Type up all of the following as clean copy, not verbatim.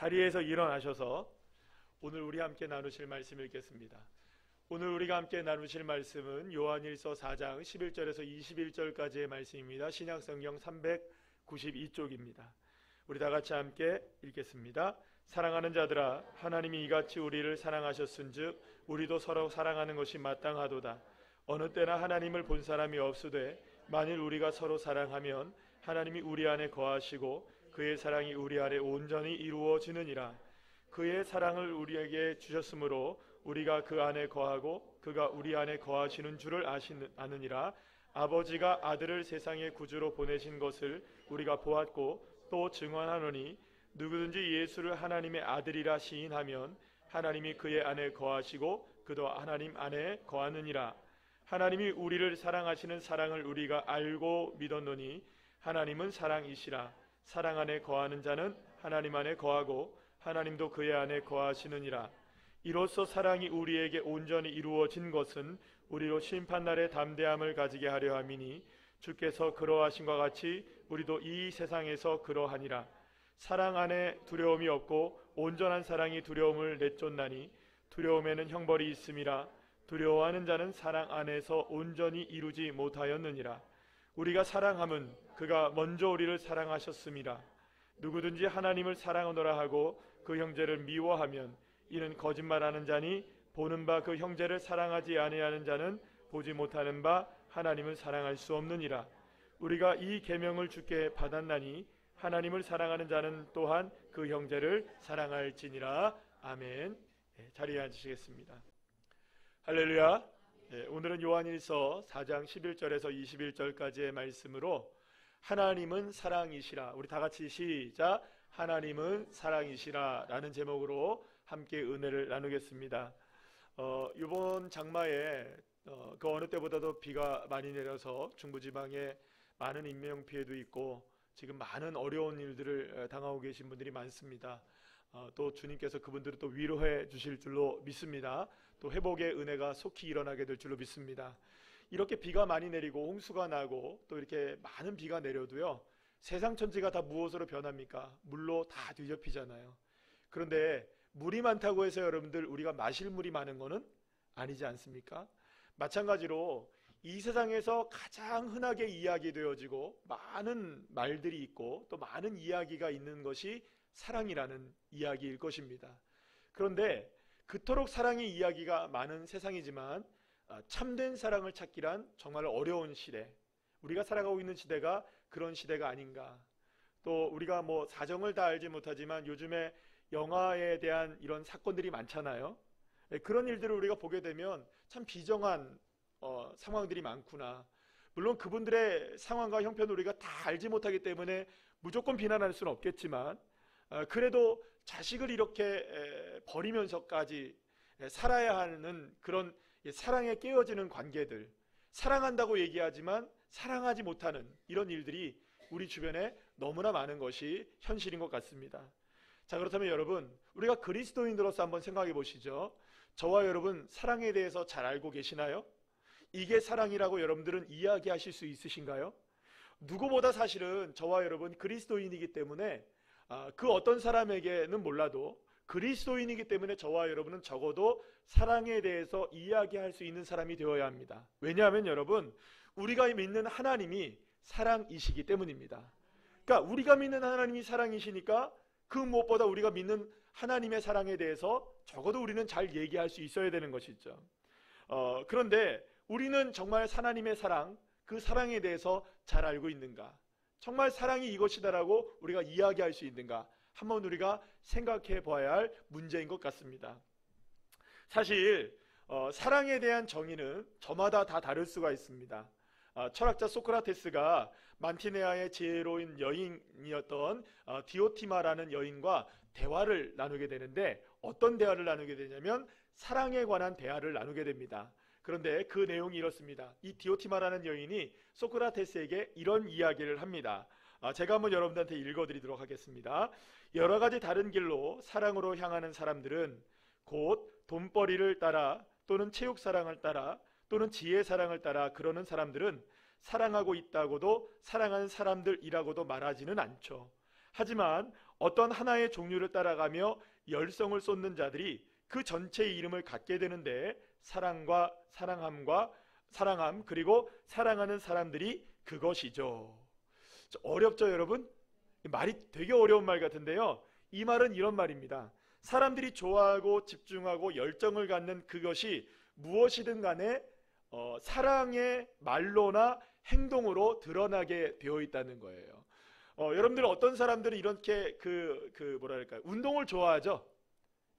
자리에서 일어나셔서 오늘 우리 함께 나누실 말씀 읽겠습니다. 오늘 우리가 함께 나누실 말씀은 요한일서 4장 11절에서 21절까지의 말씀입니다. 신약성경 392쪽입니다. 우리 다 같이 함께 읽겠습니다. 사랑하는 자들아, 하나님이 이같이 우리를 사랑하셨은즉 우리도 서로 사랑하는 것이 마땅하도다. 어느 때나 하나님을 본 사람이 없으되 만일 우리가 서로 사랑하면 하나님이 우리 안에 거하시고 그의 사랑이 우리 안에 온전히 이루어지느니라. 그의 사랑을 우리에게 주셨으므로 우리가 그 안에 거하고 그가 우리 안에 거하시는 줄을 아느니라. 아버지가 아들을 세상의 구주로 보내신 것을 우리가 보았고 또 증언하노니 누구든지 예수를 하나님의 아들이라 시인하면 하나님이 그의 안에 거하시고 그도 하나님 안에 거하느니라. 하나님이 우리를 사랑하시는 사랑을 우리가 알고 믿었노니 하나님은 사랑이시라. 사랑 안에 거하는 자는 하나님 안에 거하고 하나님도 그의 안에 거하시느니라. 이로써 사랑이 우리에게 온전히 이루어진 것은 우리로 심판날에 담대함을 가지게 하려 함이니 주께서 그러하신과 같이 우리도 이 세상에서 그러하니라. 사랑 안에 두려움이 없고 온전한 사랑이 두려움을 내쫓나니 두려움에는 형벌이 있음이라. 두려워하는 자는 사랑 안에서 온전히 이루지 못하였느니라. 우리가 사랑함은 그가 먼저 우리를 사랑하셨음이라. 누구든지 하나님을 사랑하노라 하고 그 형제를 미워하면 이는 거짓말하는 자니 보는 바 그 형제를 사랑하지 아니하는 자는 보지 못하는 바 하나님을 사랑할 수 없느니라. 우리가 이 계명을 주께 받았나니 하나님을 사랑하는 자는 또한 그 형제를 사랑할지니라. 아멘. 자리에 앉으시겠습니다. 할렐루야. 오늘은 요한일서 4장 11절에서 21절까지의 말씀으로 하나님은 사랑이시라, 우리 다 같이 시작, 하나님은 사랑이시라 라는 제목으로 함께 은혜를 나누겠습니다. 이번 장마에 그 어느 때보다도 비가 많이 내려서 중부지방에 많은 인명피해도 있고 지금 많은 어려운 일들을 당하고 계신 분들이 많습니다. 또 주님께서 그분들을 또 위로해 주실 줄로 믿습니다. 또 회복의 은혜가 속히 일어나게 될 줄로 믿습니다. 이렇게 비가 많이 내리고 홍수가 나고 또 이렇게 많은 비가 내려도요, 세상 천지가 다 무엇으로 변합니까? 물로 다 뒤덮이잖아요. 그런데 물이 많다고 해서 여러분들 우리가 마실 물이 많은 거는 아니지 않습니까? 마찬가지로 이 세상에서 가장 흔하게 이야기되어지고 많은 말들이 있고 또 많은 이야기가 있는 것이 사랑이라는 이야기일 것입니다. 그런데 그토록 사랑의 이야기가 많은 세상이지만 참된 사랑을 찾기란 정말 어려운 시대, 우리가 살아가고 있는 시대가 그런 시대가 아닌가. 또 우리가 뭐 사정을 다 알지 못하지만 요즘에 영화에 대한 이런 사건들이 많잖아요. 그런 일들을 우리가 보게 되면 참 비정한 상황들이 많구나. 물론 그분들의 상황과 형편을 우리가 다 알지 못하기 때문에 무조건 비난할 수는 없겠지만 그래도 자식을 이렇게 버리면서까지 살아야 하는 그런 사랑에 깨어지는 관계들, 사랑한다고 얘기하지만 사랑하지 못하는 이런 일들이 우리 주변에 너무나 많은 것이 현실인 것 같습니다. 자, 그렇다면 여러분, 우리가 그리스도인으로서 한번 생각해 보시죠. 저와 여러분, 사랑에 대해서 잘 알고 계시나요? 이게 사랑이라고 여러분들은 이야기하실 수 있으신가요? 누구보다 사실은 저와 여러분 그리스도인이기 때문에 그 어떤 사람에게는 몰라도 그리스도인이기 때문에 저와 여러분은 적어도 사랑에 대해서 이야기할 수 있는 사람이 되어야 합니다. 왜냐하면 여러분, 우리가 믿는 하나님이 사랑이시기 때문입니다. 그러니까 우리가 믿는 하나님이 사랑이시니까 그 무엇보다 우리가 믿는 하나님의 사랑에 대해서 적어도 우리는 잘 얘기할 수 있어야 되는 것이죠. 그런데 우리는 정말 하나님의 사랑, 그 사랑에 대해서 잘 알고 있는가? 정말 사랑이 이것이다라고 우리가 이야기할 수 있는가? 한번 우리가 생각해 봐야 할 문제인 것 같습니다. 사실 사랑에 대한 정의는 저마다 다 다를 수가 있습니다. 철학자 소크라테스가 만티네아의 지혜로운 여인이었던 디오티마라는 여인과 대화를 나누게 되는데, 어떤 대화를 나누게 되냐면 사랑에 관한 대화를 나누게 됩니다. 그런데 그 내용이 이렇습니다. 이 디오티마라는 여인이 소크라테스에게 이런 이야기를 합니다. 제가 한번 여러분들한테 읽어드리도록 하겠습니다. 여러 가지 다른 길로 사랑으로 향하는 사람들은 곧 돈벌이를 따라 또는 체육사랑을 따라 또는 지혜사랑을 따라 그러는 사람들은 사랑하고 있다고도 사랑하는 사람들이라고도 말하지는 않죠. 하지만 어떤 하나의 종류를 따라가며 열성을 쏟는 자들이 그 전체의 이름을 갖게 되는데 사랑함 그리고 사랑하는 사람들이 그것이죠. 어렵죠, 여러분? 말이 되게 어려운 말 같은데요. 이 말은 이런 말입니다. 사람들이 좋아하고 집중하고 열정을 갖는 그것이 무엇이든 간에 사랑의 말로나 행동으로 드러나게 되어 있다는 거예요. 여러분들 어떤 사람들은 이렇게 뭐랄까요? 운동을 좋아하죠.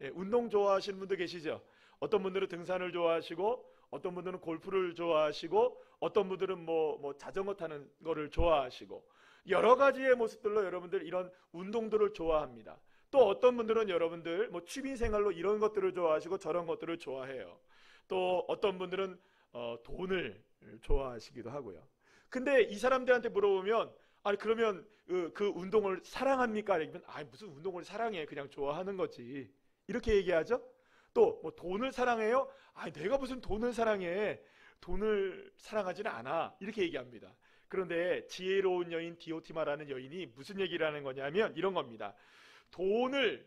예, 운동 좋아하시는 분도 계시죠. 어떤 분들은 등산을 좋아하시고, 어떤 분들은 골프를 좋아하시고, 어떤 분들은 뭐 자전거 타는 거를 좋아하시고, 여러 가지의 모습들로 여러분들 이런 운동들을 좋아합니다. 또 어떤 분들은 여러분들 뭐 취미 생활로 이런 것들을 좋아하시고 저런 것들을 좋아해요. 또 어떤 분들은 돈을 좋아하시기도 하고요. 근데 이 사람들한테 물어보면, 아니 그러면 그 운동을 사랑합니까? 아니면 무슨 운동을 사랑해, 그냥 좋아하는 거지, 이렇게 얘기하죠. 또 뭐 돈을 사랑해요? 내가 무슨 돈을 사랑해, 돈을 사랑하지는 않아, 이렇게 얘기합니다. 그런데 지혜로운 여인 디오티마라는 여인이 무슨 얘기를 하는 거냐면 이런 겁니다. 돈을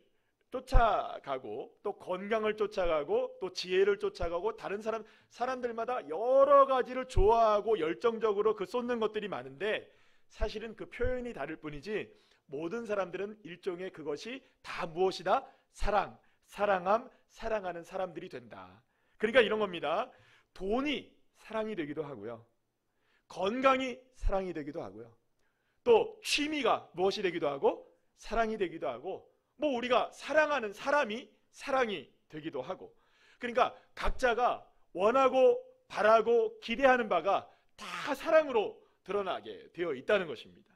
쫓아가고 또 건강을 쫓아가고 또 지혜를 쫓아가고 다른 사람들마다 여러 가지를 좋아하고 열정적으로 쏟는 것들이 많은데, 사실은 그 표현이 다를 뿐이지 모든 사람들은 일종의 그것이 다 무엇이다? 사랑함, 사랑하는 사람들이 된다. 그러니까 이런 겁니다. 돈이 사랑이 되기도 하고요, 건강이 사랑이 되기도 하고요, 또 취미가 무엇이 되기도 하고 사랑이 되기도 하고, 뭐 우리가 사랑하는 사람이 사랑이 되기도 하고, 그러니까 각자가 원하고 바라고 기대하는 바가 다 사랑으로 드러나게 되어 있다는 것입니다.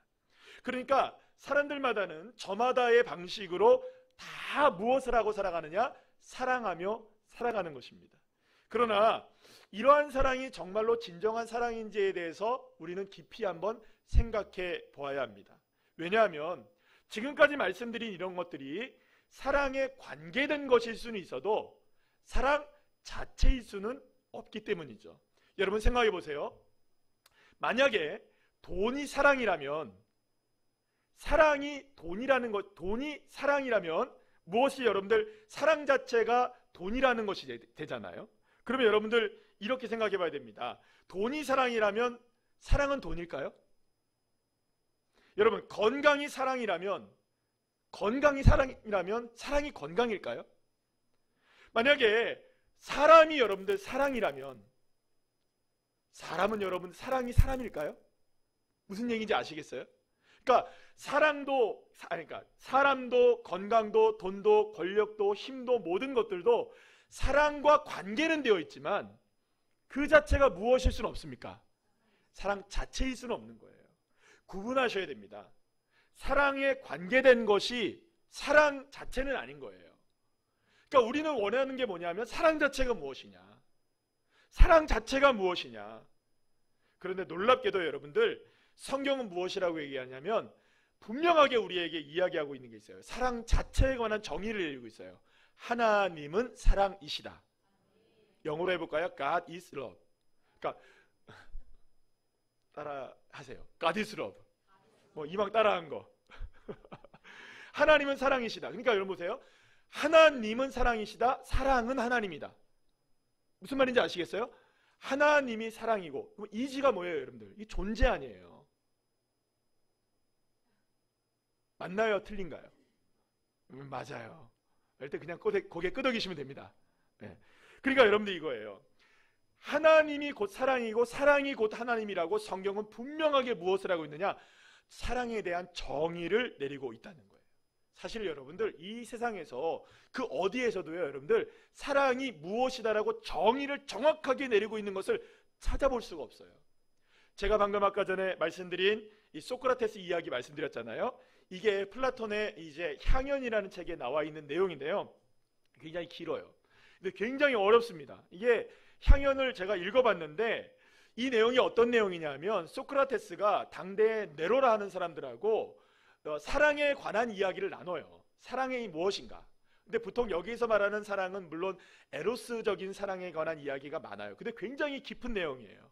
그러니까 사람들마다는 저마다의 방식으로 다 무엇을 하고 살아가느냐? 사랑하며 살아가는 것입니다. 그러나 이러한 사랑이 정말로 진정한 사랑인지에 대해서 우리는 깊이 한번 생각해 보아야 합니다. 왜냐하면 지금까지 말씀드린 이런 것들이 사랑에 관계된 것일 수는 있어도 사랑 자체일 수는 없기 때문이죠. 여러분 생각해 보세요. 만약에 돈이 사랑이라면, 돈이 사랑이라면 무엇이, 여러분들 사랑 자체가 돈이라는 것이 되잖아요. 그러면 여러분들 이렇게 생각해 봐야 됩니다. 돈이 사랑이라면 사랑은 돈일까요? 여러분 건강이 사랑이라면 사랑이 건강일까요? 만약에 사람이 여러분들 사랑이라면 사람은 여러분 사랑이 사람일까요? 무슨 얘기인지 아시겠어요? 그러니까 사람도 건강도 돈도 권력도 힘도 모든 것들도 사랑과 관계는 되어 있지만 그 자체가 무엇일 수는 없습니까? 사랑 자체일 수는 없는 거예요. 구분하셔야 됩니다. 사랑에 관계된 것이 사랑 자체는 아닌 거예요. 그러니까 우리는 원하는 게 뭐냐면 사랑 자체가 무엇이냐, 사랑 자체가 무엇이냐. 그런데 놀랍게도 여러분들 성경은 무엇이라고 얘기하냐면 분명하게 우리에게 이야기하고 있는 게 있어요. 사랑 자체에 관한 정의를 내리고 있어요. 하나님은 사랑이시다. 영어로 해볼까요? God is love. 그러니까 따라 하세요. God is love. 뭐 이왕 따라한 거. 하나님은 사랑이시다. 그러니까 여러분 보세요. 하나님은 사랑이시다. 사랑은 하나님이다. 무슨 말인지 아시겠어요? 하나님이 사랑이고, 그럼 이지가 뭐예요, 여러분들? 이 존재 아니에요. 맞나요? 틀린가요? 맞아요. 일단 그냥 고개 끄덕이시면 됩니다. 네. 그러니까 여러분들 이거예요. 하나님이 곧 사랑이고 사랑이 곧 하나님이라고 성경은 분명하게 무엇을 하고 있느냐? 사랑에 대한 정의를 내리고 있다는 거예요. 사실 여러분들 이 세상에서 그 어디에서도요, 여러분들 사랑이 무엇이다라고 정의를 정확하게 내리고 있는 것을 찾아볼 수가 없어요. 제가 방금 아까 전에 말씀드린 이 소크라테스 이야기 말씀드렸잖아요. 이게 플라톤의 이제 향연이라는 책에 나와 있는 내용인데요. 굉장히 길어요. 근데 굉장히 어렵습니다. 이게 향연을 제가 읽어봤는데 이 내용이 어떤 내용이냐면 소크라테스가 당대에 네로라 하는 사람들하고 사랑에 관한 이야기를 나눠요. 사랑이 무엇인가? 근데 보통 여기서 말하는 사랑은 물론 에로스적인 사랑에 관한 이야기가 많아요. 근데 굉장히 깊은 내용이에요.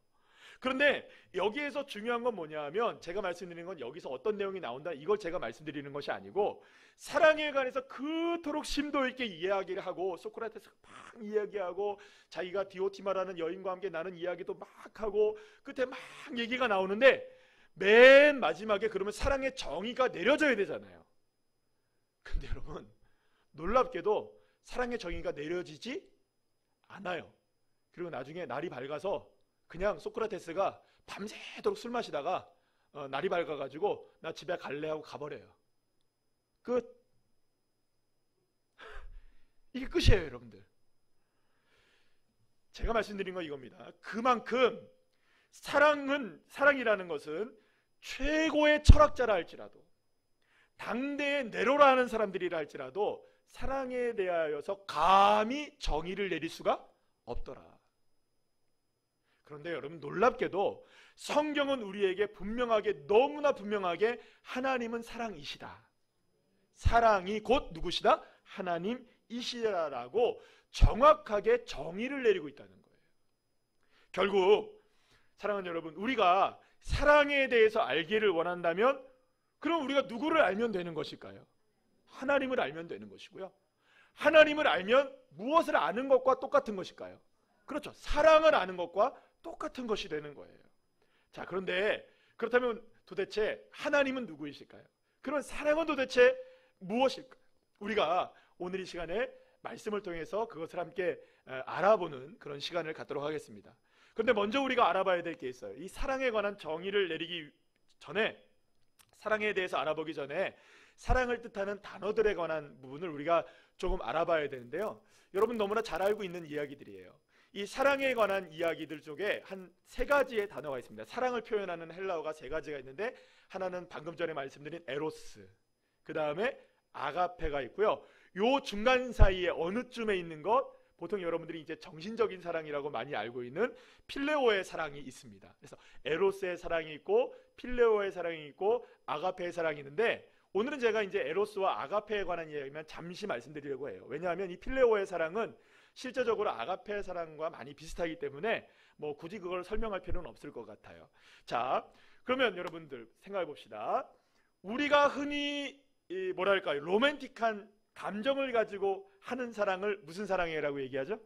그런데 여기에서 중요한 건 뭐냐면 제가 말씀드리는 건 여기서 어떤 내용이 나온다 이걸 제가 말씀드리는 것이 아니고 사랑에 관해서 그토록 심도 있게 이야기를 하고 소크라테스가 막 이야기하고 자기가 디오티마라는 여인과 함께 나눈 이야기도 막 하고 끝에 막 얘기가 나오는데 맨 마지막에 그러면 사랑의 정의가 내려져야 되잖아요. 근데 여러분 놀랍게도 사랑의 정의가 내려지지 않아요. 그리고 나중에 날이 밝아서 그냥 소크라테스가 밤새도록 술 마시다가 날이 밝아가지고 나 집에 갈래 하고 가버려요. 끝. 이게 끝이에요 여러분들. 제가 말씀드린 건 이겁니다. 그만큼 사랑이라는 것은 최고의 철학자라 할지라도 당대의 네로라 하는 사람들이라 할지라도 사랑에 대하여서 감히 정의를 내릴 수가 없더라. 그런데 여러분 놀랍게도 성경은 우리에게 분명하게 너무나 분명하게 하나님은 사랑이시다. 사랑이 곧 누구시다? 하나님이시라라고 정확하게 정의를 내리고 있다는 거예요. 결국 사랑하는 여러분 우리가 사랑에 대해서 알기를 원한다면 그럼 우리가 누구를 알면 되는 것일까요? 하나님을 알면 되는 것이고요. 하나님을 알면 무엇을 아는 것과 똑같은 것일까요? 그렇죠. 사랑을 아는 것과 똑같은 것이 되는 거예요. 자, 그런데 그렇다면 도대체 하나님은 누구이실까요? 그런 사랑은 도대체 무엇일까요? 우리가 오늘 이 시간에 말씀을 통해서 그것을 함께 알아보는 그런 시간을 갖도록 하겠습니다. 그런데 먼저 우리가 알아봐야 될 게 있어요. 이 사랑에 관한 정의를 내리기 전에 사랑에 대해서 알아보기 전에 사랑을 뜻하는 단어들에 관한 부분을 우리가 조금 알아봐야 되는데요. 여러분 너무나 잘 알고 있는 이야기들이에요. 이 사랑에 관한 이야기들 쪽에 한 세 가지의 단어가 있습니다. 사랑을 표현하는 헬라어가 세 가지가 있는데 하나는 방금 전에 말씀드린 에로스, 그 다음에 아가페가 있고요. 요 중간 사이에 어느 쯤에 있는 것, 보통 여러분들이 이제 정신적인 사랑이라고 많이 알고 있는 필레오의 사랑이 있습니다. 그래서 에로스의 사랑이 있고 필레오의 사랑이 있고 아가페의 사랑이 있는데 오늘은 제가 이제 에로스와 아가페에 관한 이야기만 잠시 말씀드리려고 해요. 왜냐하면 이 필레오의 사랑은 실제적으로 아가페의 사랑과 많이 비슷하기 때문에 뭐 굳이 그걸 설명할 필요는 없을 것 같아요. 자, 그러면 여러분들 생각해 봅시다. 우리가 흔히 뭐랄까요? 로맨틱한 감정을 가지고 하는 사랑을 무슨 사랑이라고 얘기하죠?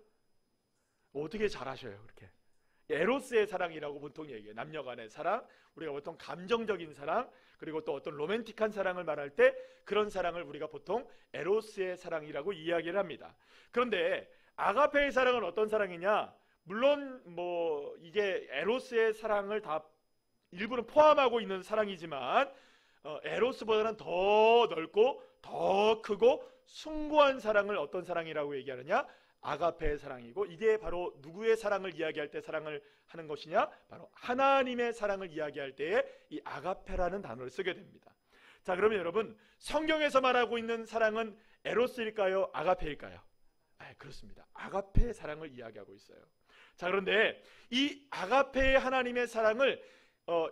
어떻게 잘 아셔요, 그렇게? 에로스의 사랑이라고 보통 얘기해요. 남녀 간의 사랑, 우리가 보통 감정적인 사랑, 그리고 또 어떤 로맨틱한 사랑을 말할 때 그런 사랑을 우리가 보통 에로스의 사랑이라고 이야기를 합니다. 그런데 아가페의 사랑은 어떤 사랑이냐? 물론 뭐 이게 에로스의 사랑을 다 일부는 포함하고 있는 사랑이지만 에로스보다는 더 넓고 더 크고 숭고한 사랑을 어떤 사랑이라고 얘기하느냐? 아가페의 사랑이고, 이게 바로 누구의 사랑을 이야기할 때 사랑을 하는 것이냐? 바로 하나님의 사랑을 이야기할 때에 이 아가페라는 단어를 쓰게 됩니다. 자, 그러면 여러분 성경에서 말하고 있는 사랑은 에로스일까요? 아가페일까요? 그렇습니다. 아가페의 사랑을 이야기하고 있어요. 자, 그런데 이 아가페의 하나님의 사랑을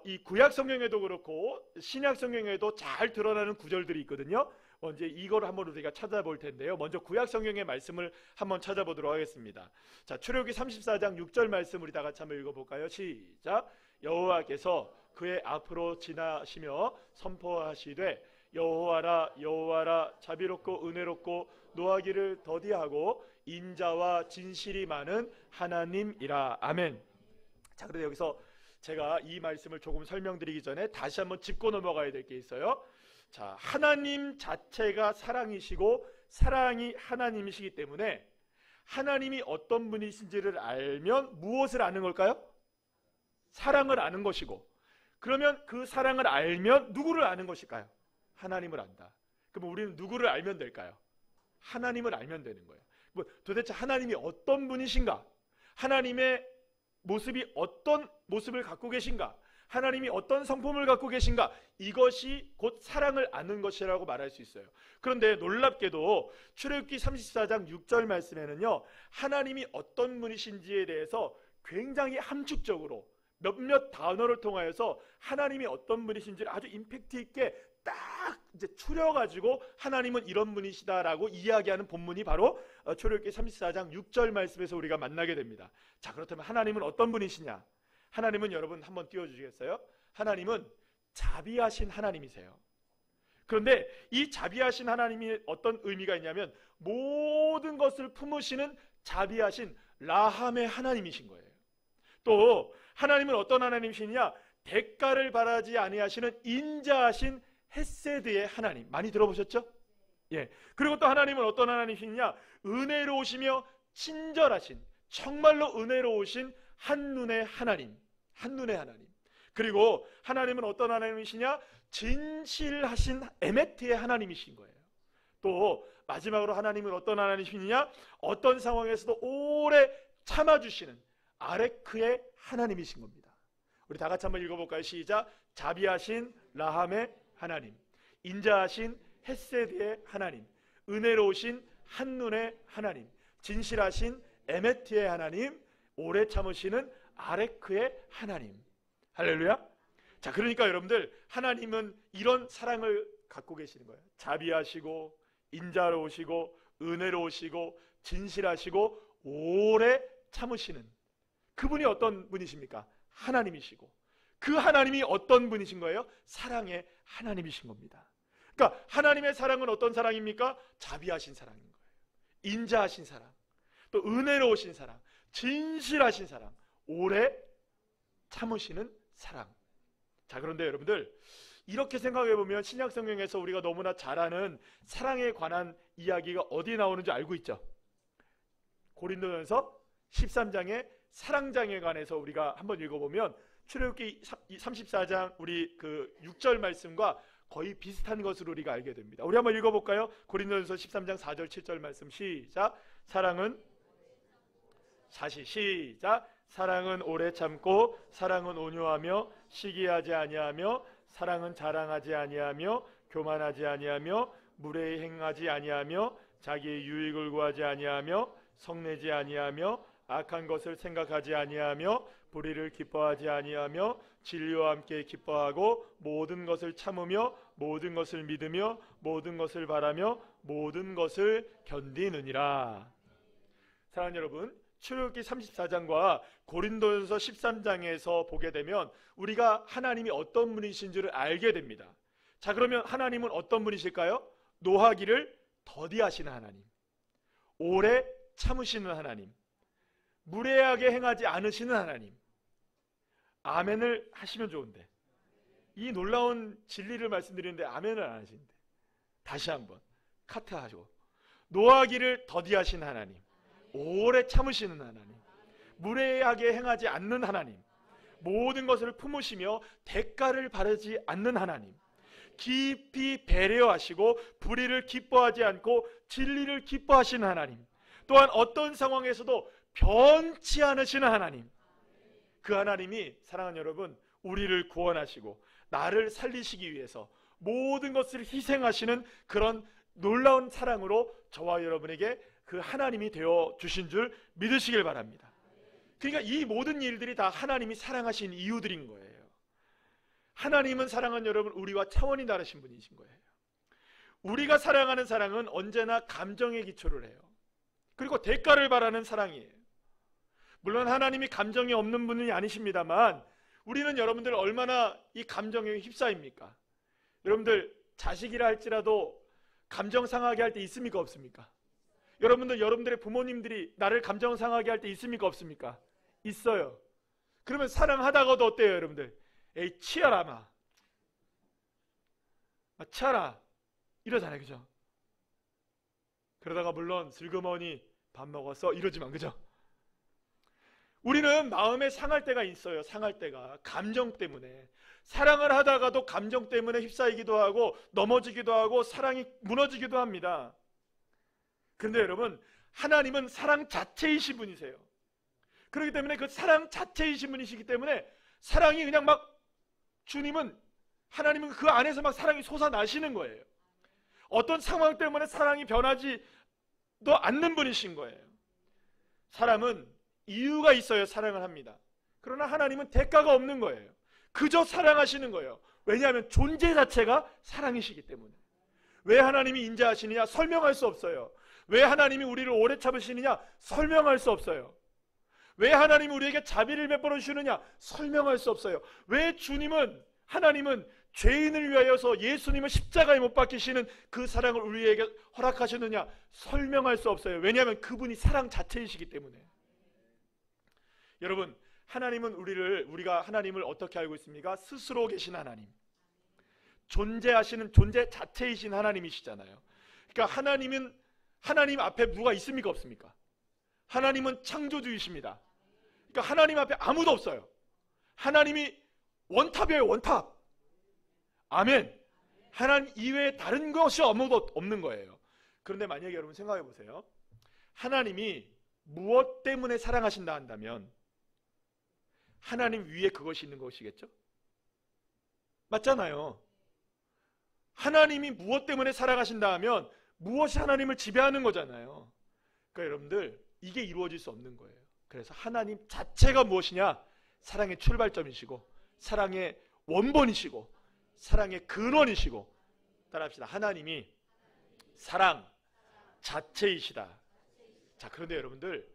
이 구약 성경에도 그렇고 신약 성경에도 잘 드러나는 구절들이 있거든요. 이제 이걸 한번 우리가 찾아볼 텐데요. 먼저 구약 성경의 말씀을 한번 찾아보도록 하겠습니다. 자, 출애굽기 34장 6절 말씀 우리 다 같이 한번 읽어볼까요? 시작. 여호와께서 그의 앞으로 지나시며 선포하시되 여호와라 여호와라 자비롭고 은혜롭고 노하기를 더디하고 인자와 진실이 많은 하나님이라. 아멘. 자, 그런데 여기서 제가 이 말씀을 조금 설명드리기 전에 다시 한번 짚고 넘어가야 될 게 있어요. 자, 하나님 자체가 사랑이시고 사랑이 하나님이시기 때문에 하나님이 어떤 분이신지를 알면 무엇을 아는 걸까요? 사랑을 아는 것이고, 그러면 그 사랑을 알면 누구를 아는 것일까요? 하나님을 안다. 그럼 우리는 누구를 알면 될까요? 하나님을 알면 되는 거예요. 뭐 도대체 하나님이 어떤 분이신가? 하나님의 모습이 어떤 모습을 갖고 계신가? 하나님이 어떤 성품을 갖고 계신가? 이것이 곧 사랑을 아는 것이라고 말할 수 있어요. 그런데 놀랍게도 출애굽기 34장 6절 말씀에는요, 하나님이 어떤 분이신지에 대해서 굉장히 함축적으로 몇몇 단어를 통하여서 하나님이 어떤 분이신지를 아주 임팩트 있게 딱 이제 추려가지고 하나님은 이런 분이시다라고 이야기하는 본문이 바로 출애굽기 34장 6절 말씀에서 우리가 만나게 됩니다. 자, 그렇다면 하나님은 어떤 분이시냐? 하나님은 여러분 한번 띄워주시겠어요? 하나님은 자비하신 하나님이세요. 그런데 이 자비하신 하나님이 어떤 의미가 있냐면 모든 것을 품으시는 자비하신 라함의 하나님이신 거예요. 또 하나님은 어떤 하나님이시냐? 대가를 바라지 아니하시는 인자하신 헤세드의 하나님. 많이 들어보셨죠? 예. 그리고 또 하나님은 어떤 하나님이시냐? 은혜로우시며 친절하신, 정말로 은혜로우신 한눈의 하나님. 한눈의 하나님. 그리고 하나님은 어떤 하나님이시냐? 진실하신 에메트의 하나님이신 거예요. 또 마지막으로 하나님은 어떤 하나님이시냐? 어떤 상황에서도 오래 참아주시는 아레크의 하나님이신 겁니다. 우리 다 같이 한번 읽어볼까요? 시작. 자비하신 라함의 하나님, 인자하신 헤세드의 하나님, 은혜로우신 한눈의 하나님, 진실하신 에메트의 하나님, 오래 참으시는 아레크의 하나님. 할렐루야. 자, 그러니까 여러분들, 하나님은 이런 사랑을 갖고 계시는 거예요. 자비하시고 인자로우시고 은혜로우시고 진실하시고 오래 참으시는 그분이 어떤 분이십니까? 하나님이시고, 그 하나님이 어떤 분이신 거예요? 사랑의 하나님이신 겁니다. 그러니까 하나님의 사랑은 어떤 사랑입니까? 자비하신 사랑인 거예요. 인자하신 사랑, 또 은혜로우신 사랑, 진실하신 사랑, 오래 참으시는 사랑. 자, 그런데 여러분들, 이렇게 생각해 보면 신약 성경에서 우리가 너무나 잘 아는 사랑에 관한 이야기가 어디에 나오는지 알고 있죠? 고린도전서 13장의 사랑장에 관해서 우리가 한번 읽어보면 출애굽기 34장 우리 그 6절 말씀과 거의 비슷한 것으로 우리가 알게 됩니다. 우리 한번 읽어볼까요? 고린도전서 13장 4절 7절 말씀 시작. 사랑은 다시 시작. 사랑은 오래 참고, 사랑은 온유하며 시기하지 아니하며, 사랑은 자랑하지 아니하며, 교만하지 아니하며, 무례히 행하지 아니하며, 자기의 유익을 구하지 아니하며, 성내지 아니하며, 악한 것을 생각하지 아니하며, 불의를 기뻐하지 아니하며, 진리와 함께 기뻐하고, 모든 것을 참으며, 모든 것을 믿으며, 모든 것을 바라며, 모든 것을 견디느니라. 사랑하는 여러분, 출애굽기 34장과 고린도전서 13장에서 보게 되면 우리가 하나님이 어떤 분이신 줄을 알게 됩니다. 자, 그러면 하나님은 어떤 분이실까요? 노하기를 더디하시는 하나님, 오래 참으시는 하나님, 무례하게 행하지 않으시는 하나님. 아멘을 하시면 좋은데, 이 놀라운 진리를 말씀드리는데 아멘을 안 하시는데, 다시 한번 카트 하시고, 노하기를 더디하시는 하나님, 오래 참으시는 하나님, 무례하게 행하지 않는 하나님, 모든 것을 품으시며 대가를 바라지 않는 하나님, 깊이 배려하시고 불의를 기뻐하지 않고 진리를 기뻐하시는 하나님, 또한 어떤 상황에서도 변치 않으시는 하나님. 그 하나님이 사랑하는 여러분, 우리를 구원하시고 나를 살리시기 위해서 모든 것을 희생하시는 그런 놀라운 사랑으로 저와 여러분에게 그 하나님이 되어 주신 줄 믿으시길 바랍니다. 그러니까 이 모든 일들이 다 하나님이 사랑하신 이유들인 거예요. 하나님은 사랑하는 여러분, 우리와 차원이 다르신 분이신 거예요. 우리가 사랑하는 사랑은 언제나 감정에 기초를 해요. 그리고 대가를 바라는 사랑이에요. 물론 하나님이 감정이 없는 분이 아니십니다만, 우리는 여러분들 얼마나 이 감정에 휩싸입니까? 여러분들 자식이라 할지라도 감정 상하게 할 때 있습니까, 없습니까? 여러분들, 여러분들의 부모님들이 나를 감정 상하게 할 때 있습니까, 없습니까? 있어요. 그러면 사랑하다가도 어때요, 여러분들? 에이, 치아라, 치아라 이러잖아요, 그죠? 그러다가 물론 슬그머니 밥 먹었어 이러지만, 그죠? 우리는 마음에 상할 때가 있어요. 상할 때가 감정 때문에, 사랑을 하다가도 감정 때문에 휩싸이기도 하고 넘어지기도 하고 사랑이 무너지기도 합니다. 그런데 여러분, 하나님은 사랑 자체이신 분이세요. 그렇기 때문에 그 사랑 자체이신 분이시기 때문에 사랑이 그냥 막, 주님은, 하나님은 그 안에서 막 사랑이 솟아나시는 거예요. 어떤 상황 때문에 사랑이 변하지도 않는 분이신 거예요. 사람은 이유가 있어야 사랑을 합니다. 그러나 하나님은 대가가 없는 거예요. 그저 사랑하시는 거예요. 왜냐하면 존재 자체가 사랑이시기 때문에. 왜 하나님이 인자하시느냐? 설명할 수 없어요. 왜 하나님이 우리를 오래 참으시느냐? 설명할 수 없어요. 왜 하나님이 우리에게 자비를 베풀어 주시느냐? 설명할 수 없어요. 왜 하나님은 죄인을 위하여서 예수님을 십자가에 못 박히시는 그 사랑을 우리에게 허락하셨느냐? 설명할 수 없어요. 왜냐하면 그분이 사랑 자체이시기 때문에. 여러분, 우리가 하나님을 어떻게 알고 있습니까? 스스로 계신 하나님, 존재하시는 존재 자체이신 하나님이시잖아요. 그러니까 하나님 앞에 누가 있습니까? 없습니까? 하나님은 창조주이십니다. 그러니까 하나님 앞에 아무도 없어요. 하나님이 원탑이에요. 원탑. 아멘. 하나님 이외에 다른 것이 아무도 없는 거예요. 그런데 만약에 여러분 생각해 보세요. 하나님이 무엇 때문에 사랑하신다 한다면 하나님 위에 그것이 있는 것이겠죠? 맞잖아요. 하나님이 무엇 때문에 사랑하신다 하면 무엇이 하나님을 지배하는 거잖아요. 그러니까 여러분들, 이게 이루어질 수 없는 거예요. 그래서 하나님 자체가 무엇이냐? 사랑의 출발점이시고 사랑의 원본이시고 사랑의 근원이시고, 따라합시다. 하나님이 사랑 자체이시다. 자, 그런데 여러분들,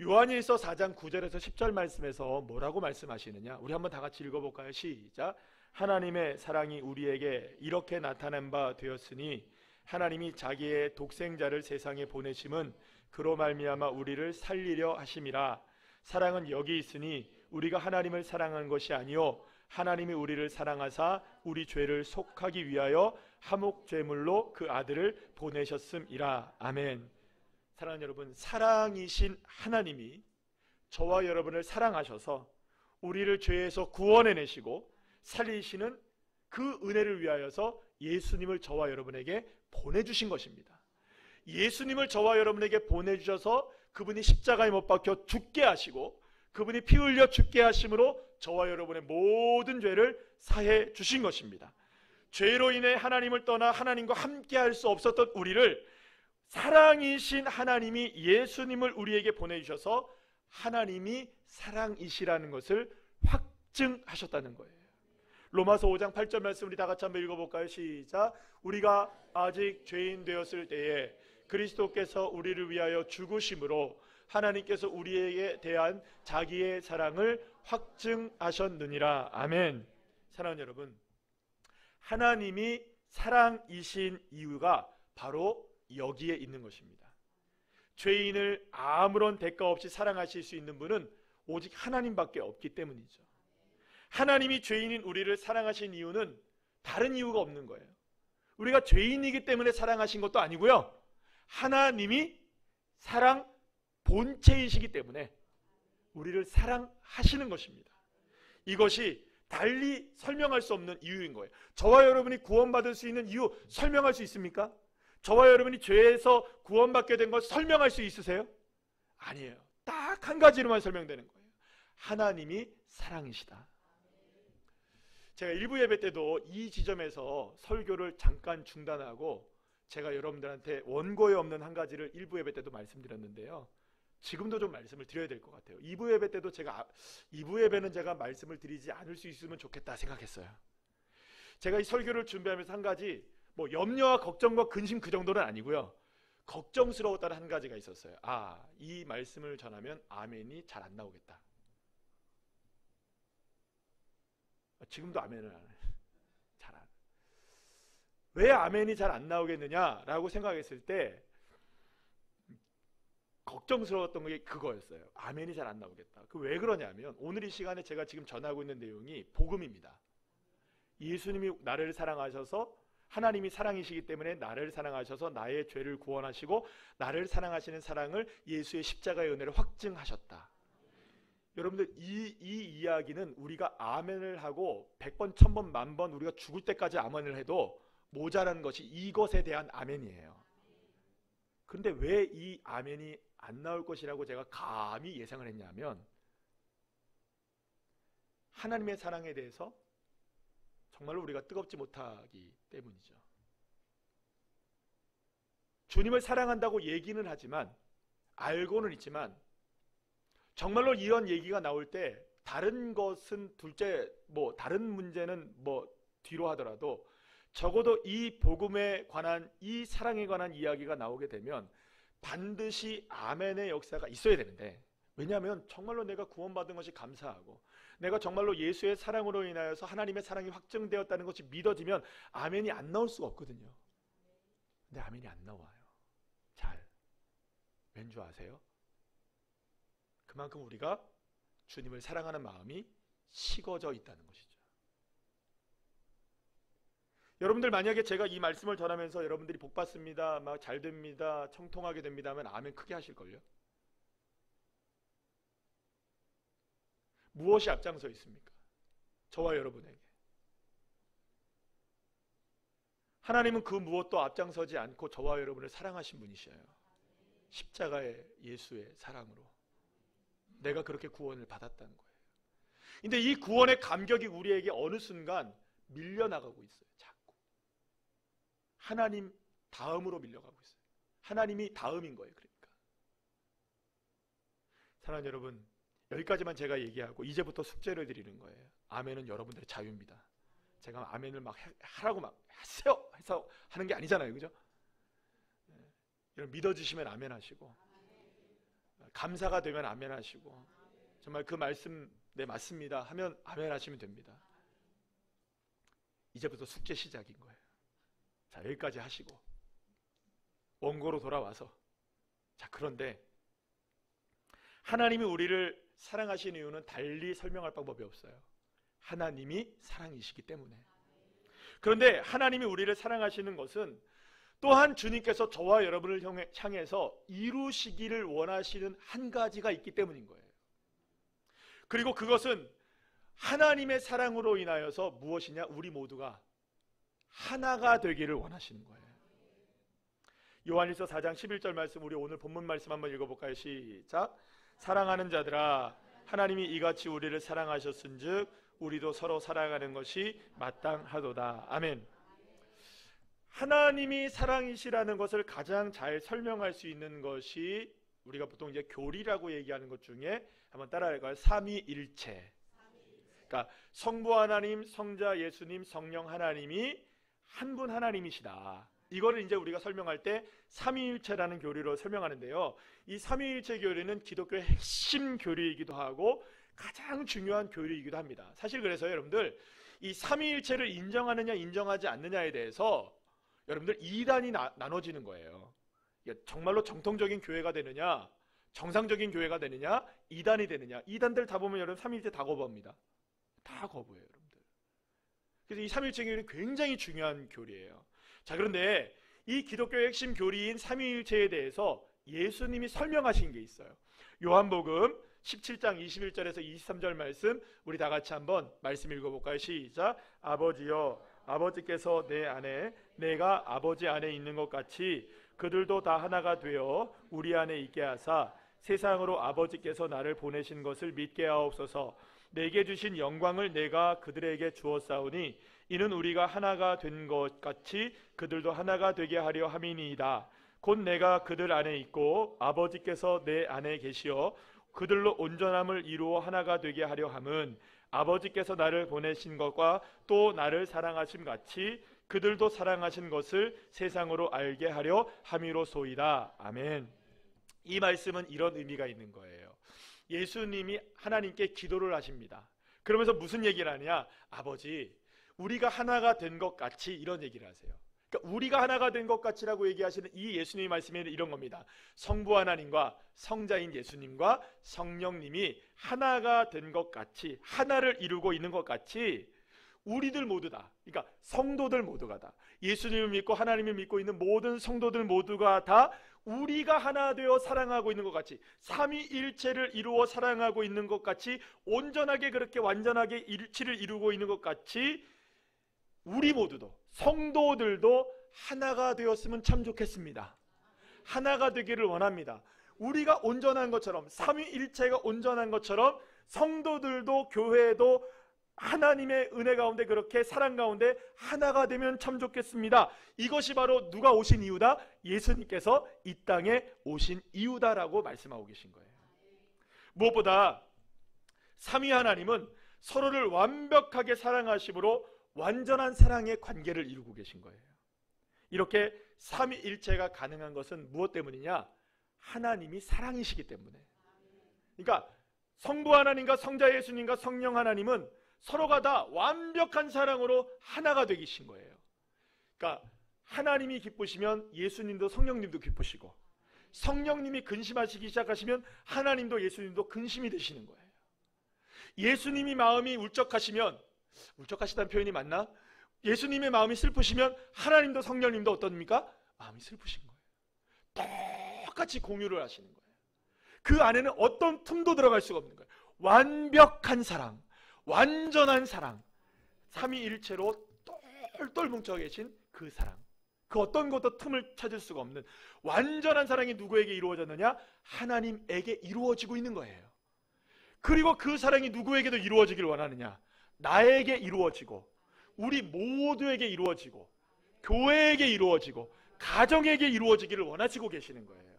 요한일서 4장 9절에서 10절 말씀에서 뭐라고 말씀하시느냐? 우리 한번 다 같이 읽어볼까요? 시작. 하나님의 사랑이 우리에게 이렇게 나타난 바 되었으니 하나님이 자기의 독생자를 세상에 보내심은 그로 말미암아 우리를 살리려 하심이라. 사랑은 여기 있으니 우리가 하나님을 사랑한 것이 아니요 하나님이 우리를 사랑하사 우리 죄를 속하기 위하여 화목제물로 그 아들을 보내셨음이라. 아멘. 사랑하는 여러분, 사랑이신 하나님이 저와 여러분을 사랑하셔서 우리를 죄에서 구원해내시고 살리시는 그 은혜를 위하여서 예수님을 저와 여러분에게 보내주신 것입니다. 예수님을 저와 여러분에게 보내주셔서 그분이 십자가에 못 박혀 죽게 하시고 그분이 피 흘려 죽게 하심으로 저와 여러분의 모든 죄를 사해 주신 것입니다. 죄로 인해 하나님을 떠나 하나님과 함께 할 수 없었던 우리를 사랑이신 하나님이 예수님을 우리에게 보내주셔서 하나님이 사랑이시라는 것을 확증하셨다는 거예요. 로마서 5장 8절 말씀 우리 다 같이 한번 읽어볼까요? 시작. 우리가 아직 죄인 되었을 때에 그리스도께서 우리를 위하여 죽으심으로 하나님께서 우리에게 대한 자기의 사랑을 확증하셨느니라. 아멘. 사랑하는 여러분, 하나님이 사랑이신 이유가 바로 여기에 있는 것입니다. 죄인을 아무런 대가 없이 사랑하실 수 있는 분은 오직 하나님밖에 없기 때문이죠. 하나님이 죄인인 우리를 사랑하신 이유는 다른 이유가 없는 거예요. 우리가 죄인이기 때문에 사랑하신 것도 아니고요, 하나님이 사랑 본체이시기 때문에 우리를 사랑하시는 것입니다. 이것이 달리 설명할 수 없는 이유인 거예요. 저와 여러분이 구원받을 수 있는 이유 설명할 수 있습니까? 저와 여러분이 죄에서 구원받게 된 것 설명할 수 있으세요? 아니에요. 딱 한 가지로만 설명되는 거예요. 하나님이 사랑이시다. 제가 일부 예배 때도 이 지점에서 설교를 잠깐 중단하고 제가 여러분들한테 원고에 없는 한 가지를 일부 예배 때도 말씀드렸는데요, 지금도 좀 말씀을 드려야 될 것 같아요. 2부 예배 때도 2부 예배는 제가 말씀을 드리지 않을 수 있으면 좋겠다 생각했어요. 제가 이 설교를 준비하면서 한 가지, 뭐 염려와 걱정과 근심 그 정도는 아니고요, 걱정스러웠다는 한 가지가 있었어요. 이 말씀을 전하면 아멘이 잘 안 나오겠다. 지금도 아멘을 안 해요. 잘 안. 왜 아멘이 잘 안 나오겠느냐라고 생각했을 때 걱정스러웠던 게 그거였어요. 아멘이 잘 안 나오겠다. 그 왜 그러냐면 오늘 이 시간에 제가 지금 전하고 있는 내용이 복음입니다. 예수님이 나를 사랑하셔서, 하나님이 사랑이시기 때문에 나를 사랑하셔서 나의 죄를 구원하시고 나를 사랑하시는 사랑을 예수의 십자가의 은혜를 확증하셨다. 여러분들, 이 이야기는 우리가 아멘을 하고 100번, 1000번, 10,000번 우리가 죽을 때까지 아멘을 해도 모자라는 것이 이것에 대한 아멘이에요. 그런데 왜 이 아멘이 안 나올 것이라고 제가 감히 예상을 했냐면, 하나님의 사랑에 대해서 정말로 우리가 뜨겁지 못하기 때문이죠. 주님을 사랑한다고 얘기는 하지만, 알고는 있지만, 정말로 이런 얘기가 나올 때 다른 것은 둘째, 다른 문제는 뒤로 하더라도 적어도 이 복음에 관한, 이 사랑에 관한 이야기가 나오게 되면 반드시 아멘의 역사가 있어야 되는데, 왜냐하면 정말로 내가 구원받은 것이 감사하고 내가 정말로 예수의 사랑으로 인하여서 하나님의 사랑이 확증되었다는 것이 믿어지면 아멘이 안 나올 수가 없거든요. 근데 아멘이 안 나와요. 잘. 왠지 아세요? 그만큼 우리가 주님을 사랑하는 마음이 식어져 있다는 것이죠. 여러분들 만약에 제가 이 말씀을 전하면서 여러분들이 복 받습니다, 막 잘 됩니다, 청통하게 됩니다 하면 아멘 크게 하실걸요? 무엇이 앞장서 있습니까? 저와 여러분에게. 하나님은 그 무엇도 앞장서지 않고 저와 여러분을 사랑하신 분이셔요. 십자가의 예수의 사랑으로 내가 그렇게 구원을 받았다는 거예요. 근데 이 구원의 감격이 우리에게 어느 순간 밀려나가고 있어요. 자꾸 하나님 다음으로 밀려가고 있어요. 하나님이 다음인 거예요. 그러니까 사랑하는 여러분, 여기까지만 제가 얘기하고 이제부터 숙제를 드리는 거예요. 아멘은 여러분들의 자유입니다. 제가 아멘을 막 하라고 막 하세요 해서 하는 게 아니잖아요. 그죠? 여러분 믿어주시면 아멘 하시고, 감사가 되면 아멘 하시고, 정말 그 말씀 네 맞습니다 하면 아멘 하시면 됩니다. 이제부터 숙제 시작인 거예요. 자, 여기까지 하시고 원고로 돌아와서, 자, 그런데 하나님이 우리를 사랑하시는 이유는 달리 설명할 방법이 없어요. 하나님이 사랑이시기 때문에. 그런데 하나님이 우리를 사랑하시는 것은 또한 주님께서 저와 여러분을 향해서 이루시기를 원하시는 한 가지가 있기 때문인 거예요. 그리고 그것은 하나님의 사랑으로 인하여서 무엇이냐? 우리 모두가 하나가 되기를 원하시는 거예요. 요한일서 4장 11절 말씀, 우리 오늘 본문 말씀 한번 읽어볼까요? 시작. 사랑하는 자들아, 하나님이 이같이 우리를 사랑하셨은즉 우리도 서로 사랑하는 것이 마땅하도다. 아멘. 하나님이 사랑이시라는 것을 가장 잘 설명할 수 있는 것이 우리가 보통 이제 교리라고 얘기하는 것 중에 한번 따라할까요? 삼위일체. 그러니까 성부 하나님, 성자 예수님, 성령 하나님이 한 분 하나님이시다. 이거를 이제 우리가 설명할 때 삼위일체라는 교리로 설명하는데요. 이 삼위일체 교리는 기독교의 핵심 교리이기도 하고 가장 중요한 교리이기도 합니다. 사실 그래서 여러분들 이 삼위일체를 인정하느냐 인정하지 않느냐에 대해서 여러분들 2단이 나눠지는 거예요. 정말로 정통적인 교회가 되느냐, 정상적인 교회가 되느냐, 2단이 되느냐. 2단들 다 보면 여러분 삼위일체 다 거부합니다. 다 거부해요, 여러분들. 그래서 이 삼위일체 교리는 굉장히 중요한 교리예요. 자, 그런데 이 기독교의 핵심 교리인 삼위일체에 대해서 예수님이 설명하신 게 있어요. 요한복음 17장 21절에서 23절 말씀, 우리 다 같이 한번 말씀 읽어볼까요? 시작. 아버지여, 아버지께서 내 안에, 내가 아버지 안에 있는 것 같이 그들도 다 하나가 되어 우리 안에 있게 하사 세상으로 아버지께서 나를 보내신 것을 믿게 하옵소서. 내게 주신 영광을 내가 그들에게 주었사오니 이는 우리가 하나가 된 것 같이 그들도 하나가 되게 하려 함이니이다. 곧 내가 그들 안에 있고 아버지께서 내 안에 계시어 그들로 온전함을 이루어 하나가 되게 하려 함은 아버지께서 나를 보내신 것과 또 나를 사랑하심 같이 그들도 사랑하신 것을 세상으로 알게 하려 함이로소이다. 아멘. 이 말씀은 이런 의미가 있는 거예요. 예수님이 하나님께 기도를 하십니다. 그러면서 무슨 얘기를 하냐? 아버지, 우리가 하나가 된 것 같이, 이런 얘기를 하세요. 그러니까 우리가 하나가 된 것 같이라고 얘기하시는 이 예수님의 말씀에는 이런 겁니다. 성부 하나님과 성자인 예수님과 성령님이 하나가 된 것 같이, 하나를 이루고 있는 것 같이 우리들 모두 다, 그러니까 성도들 모두가 다, 예수님을 믿고 하나님을 믿고 있는 모든 성도들 모두가 다 우리가 하나 되어 사랑하고 있는 것 같이, 삼위일체를 이루어 사랑하고 있는 것 같이, 온전하게 그렇게 완전하게 일치를 이루고 있는 것 같이 우리 모두도, 성도들도 하나가 되었으면 참 좋겠습니다. 하나가 되기를 원합니다. 우리가 온전한 것처럼, 삼위일체가 온전한 것처럼 성도들도, 교회도 하나님의 은혜 가운데, 그렇게 사랑 가운데 하나가 되면 참 좋겠습니다. 이것이 바로 누가 오신 이유다? 예수님께서 이 땅에 오신 이유다라고 말씀하고 계신 거예요. 무엇보다 삼위 하나님은 서로를 완벽하게 사랑하심으로 완전한 사랑의 관계를 이루고 계신 거예요. 이렇게 삼위일체가 가능한 것은 무엇 때문이냐? 하나님이 사랑이시기 때문에. 그러니까 성부 하나님과 성자 예수님과 성령 하나님은 서로가 다 완벽한 사랑으로 하나가 되기신 거예요. 그러니까 하나님이 기쁘시면 예수님도 성령님도 기쁘시고, 성령님이 근심하시기 시작하시면 하나님도 예수님도 근심이 되시는 거예요. 예수님이 마음이 울적하시면, 울적하시다는 표현이 맞나? 예수님의 마음이 슬프시면 하나님도 성령님도 어떻습니까? 마음이 슬프신 거예요. 똑같이 공유를 하시는 거예요. 그 안에는 어떤 틈도 들어갈 수가 없는 거예요. 완벽한 사랑, 완전한 사랑, 삼위일체로 똘똘 뭉쳐 계신 그 사랑, 그 어떤 것도 틈을 찾을 수가 없는 완전한 사랑이 누구에게 이루어졌느냐? 하나님에게 이루어지고 있는 거예요. 그리고 그 사랑이 누구에게도 이루어지길 원하느냐? 나에게 이루어지고, 우리 모두에게 이루어지고, 교회에게 이루어지고, 가정에게 이루어지기를 원하시고 계시는 거예요.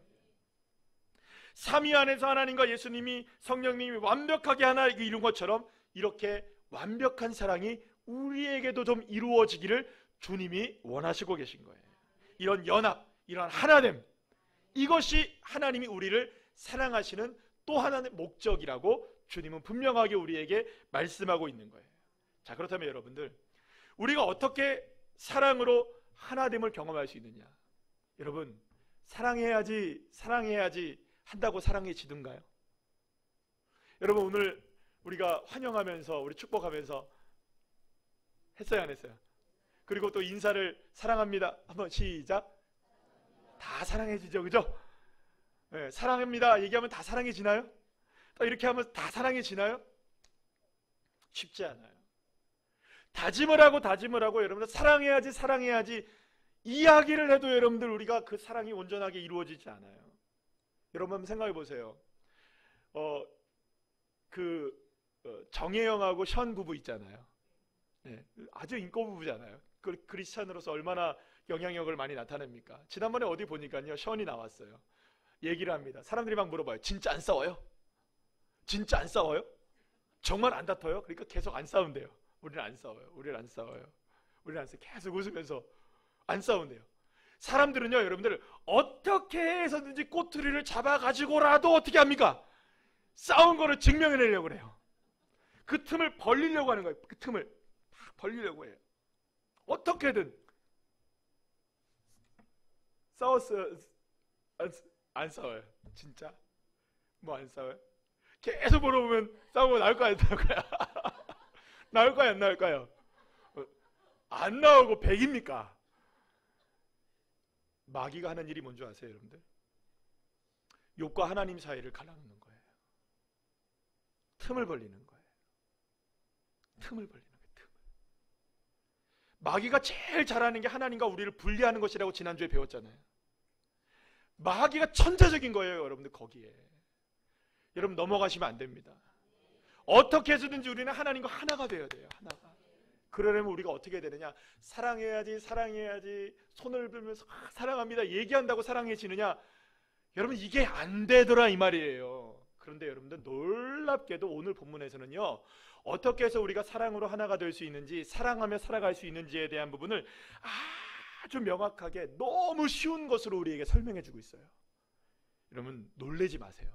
삼위 안에서 하나님과 예수님이, 성령님이 완벽하게 하나 이룬 것처럼 이렇게 완벽한 사랑이 우리에게도 좀 이루어지기를 주님이 원하시고 계신 거예요. 이런 연합, 이런 하나됨, 이것이 하나님이 우리를 사랑하시는 또 하나의 목적이라고 주님은 분명하게 우리에게 말씀하고 있는 거예요. 자, 그렇다면 여러분들, 우리가 어떻게 사랑으로 하나됨을 경험할 수 있느냐? 여러분, 사랑해야지 한다고 사랑해지든가요? 여러분, 오늘 우리가 환영하면서, 우리 축복하면서 했어요, 안 했어요? 그리고 또 인사를 사랑합니다 한번 시작. 다 사랑해지죠, 그죠? 네, 사랑합니다 얘기하면 다 사랑해지나요? 또 이렇게 하면 다 사랑해지나요? 쉽지 않아요. 다짐을 하고 여러분들 사랑해야지 이야기를 해도 여러분들 우리가 그 사랑이 온전하게 이루어지지 않아요. 여러분 한번 생각해 보세요. 정혜영하고 션 부부 있잖아요. 네, 아주 인기 부부잖아요. 크리스찬으로서 얼마나 영향력을 많이 나타냅니까? 지난번에 어디 보니까요, 션이 나왔어요. 얘기를 합니다. 사람들이 막 물어봐요. 진짜 안 싸워요? 진짜 안 싸워요? 정말 안 다퉈요? 그러니까 계속 안 싸운대요. 우리는 안 싸워요. 계속 웃으면서 안 싸운대요. 사람들은요, 여러분들 어떻게 해서든지 꼬투리를 잡아가지고라도 어떻게 합니까? 싸운 거를 증명해내려고 그래요. 그 틈을 벌리려고 하는 거예요. 그 틈을 딱 벌리려고 해요. 어떻게든. 싸웠어요? 안 싸워요. 진짜? 뭐 안 싸워요? 계속 물어보면 싸우고 나올 거야, 안 나올 거야? 나올 거야, 안 나올까요? 안 나오고 100입니까? 마귀가 하는 일이 뭔지 아세요, 여러분들? 욥과 하나님 사이를 갈라놓는 거예요. 틈을 벌리는 거예요. 틈을 벌리는 거예요. 마귀가 제일 잘하는 게 하나님과 우리를 분리하는 것이라고 지난주에 배웠잖아요. 마귀가 천재적인 거예요, 여러분들. 거기에 여러분 넘어가시면 안 됩니다. 어떻게 해서든지 우리는 하나님과 하나가 되어야 돼요. 하나가. 그러려면 우리가 어떻게 해야 되느냐? 사랑해야지 손을 들면서 사랑합니다 얘기한다고 사랑해지느냐? 여러분, 이게 안 되더라 이 말이에요. 그런데 여러분들, 놀랍게도 오늘 본문에서는요, 어떻게 해서 우리가 사랑으로 하나가 될 수 있는지, 사랑하며 살아갈 수 있는지에 대한 부분을 아주 명확하게 너무 쉬운 것으로 우리에게 설명해 주고 있어요. 여러분, 놀라지 마세요.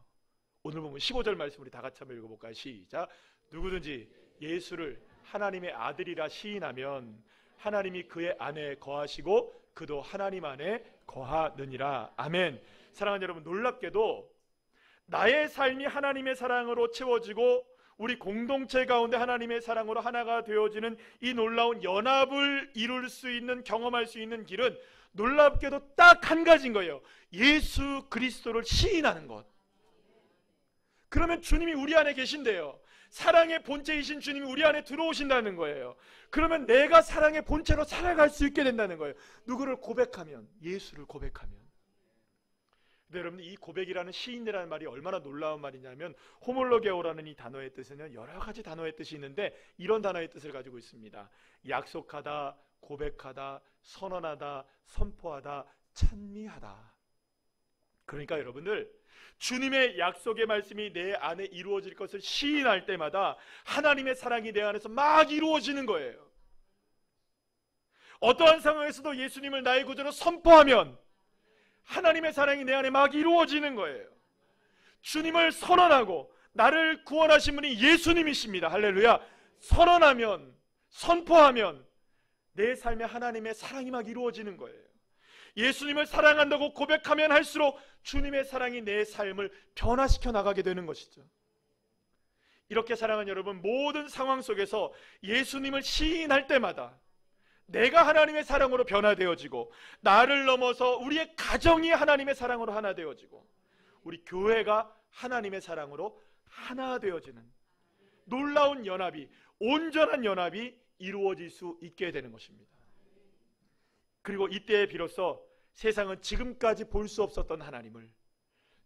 오늘 보면 15절 말씀 우리 다 같이 한번 읽어볼까요? 시작. 누구든지 예수를 하나님의 아들이라 시인하면 하나님이 그의 안에 거하시고 그도 하나님 안에 거하느니라. 아멘. 사랑하는 여러분, 놀랍게도 나의 삶이 하나님의 사랑으로 채워지고 우리 공동체 가운데 하나님의 사랑으로 하나가 되어지는 이 놀라운 연합을 이룰 수 있는, 경험할 수 있는 길은 놀랍게도 딱 한 가지인 거예요. 예수 그리스도를 시인하는 것. 그러면 주님이 우리 안에 계신대요. 사랑의 본체이신 주님이 우리 안에 들어오신다는 거예요. 그러면 내가 사랑의 본체로 살아갈 수 있게 된다는 거예요. 누구를 고백하면, 예수를 고백하면. 근데 여러분, 이 고백이라는 시인이라는 말이 얼마나 놀라운 말이냐면, 호몰로게오라는 이 단어의 뜻에는 여러 가지 단어의 뜻이 있는데 이런 단어의 뜻을 가지고 있습니다. 약속하다, 고백하다, 선언하다, 선포하다, 찬미하다. 그러니까 여러분들, 주님의 약속의 말씀이 내 안에 이루어질 것을 시인할 때마다 하나님의 사랑이 내 안에서 막 이루어지는 거예요. 어떠한 상황에서도 예수님을 나의 구주로 선포하면 하나님의 사랑이 내 안에 막 이루어지는 거예요. 주님을 선언하고 나를 구원하신 분이 예수님이십니다. 할렐루야. 선언하면, 선포하면 내 삶에 하나님의 사랑이 막 이루어지는 거예요. 예수님을 사랑한다고 고백하면 할수록 주님의 사랑이 내 삶을 변화시켜 나가게 되는 것이죠. 이렇게 사랑하는 여러분, 모든 상황 속에서 예수님을 시인할 때마다 내가 하나님의 사랑으로 변화되어지고, 나를 넘어서 우리의 가정이 하나님의 사랑으로 하나 되어지고, 우리 교회가 하나님의 사랑으로 하나 되어지는 놀라운 연합이, 온전한 연합이 이루어질 수 있게 되는 것입니다. 그리고 이때에 비로소 세상은 지금까지 볼 수 없었던 하나님을,